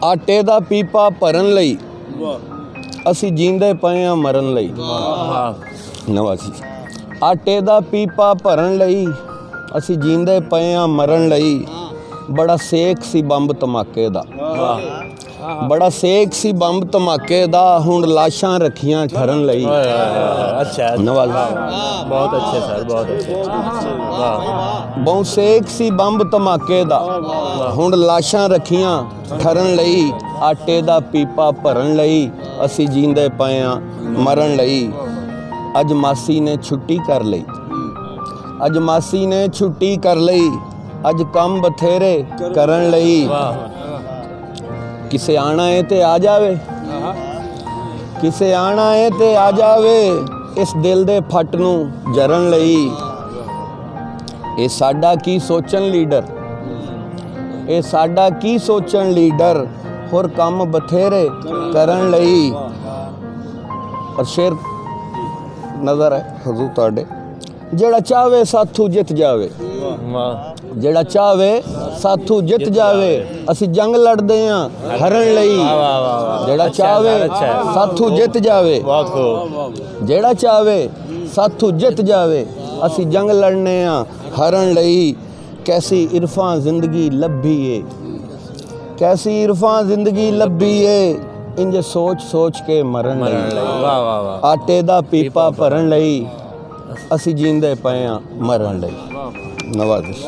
आटे दा पीपा भरन लई असी जींदे पए आ मरन लई। नवाजी आटे दा पीपा भरन लई असी जींदे पए आ मरन लई। बड़ा सेक सी बंब धमाके दा, बड़ा सेक सी बंब धमाके दा, हुण लाशां रखियां ठरन लई। अच्छा नवाजी बहुत अच्छे सर, बहुत अच्छे। बहुत सेक सी बंब धमाके दा, हुण लाशां रखियां ठरन लई। आटे दा पीपा भरन लई असी जींदे पए आ मरन लई। अज मासी ने छुट्टी कर लई, अज मासी ने छुट्टी कर लई। अज कम बथेरे करन लई। किसे आना है ते आ जावे, किसे आना है ते आ जावे, इस दिल दे फट नूं जरन लई। ये साडा की सोचन लीडर, ये साडा की सोचन लीडर, होर कम बथेरे करन लई। और शेर नज़र है हजूर तुहाडे, जेड़ा चाहे साथू जित जावे, जेड़ा चाहे साथू जित जावे। असी जंग लड़दे हां हरण लई। जेड़ा चाहे साथू जित जावे, जेड़ा चाहे साथू जित जावे। असी जंग लड़ने हां हरण लई। कैसी इरफां जिंदगी लभी है, कैसी इरफां जिंदगी लभी है, इंज सोच सोच के मरन लई। आटे दा पीपा भरन लई असी जींदे पए आ मरन लई। नवाज़िश।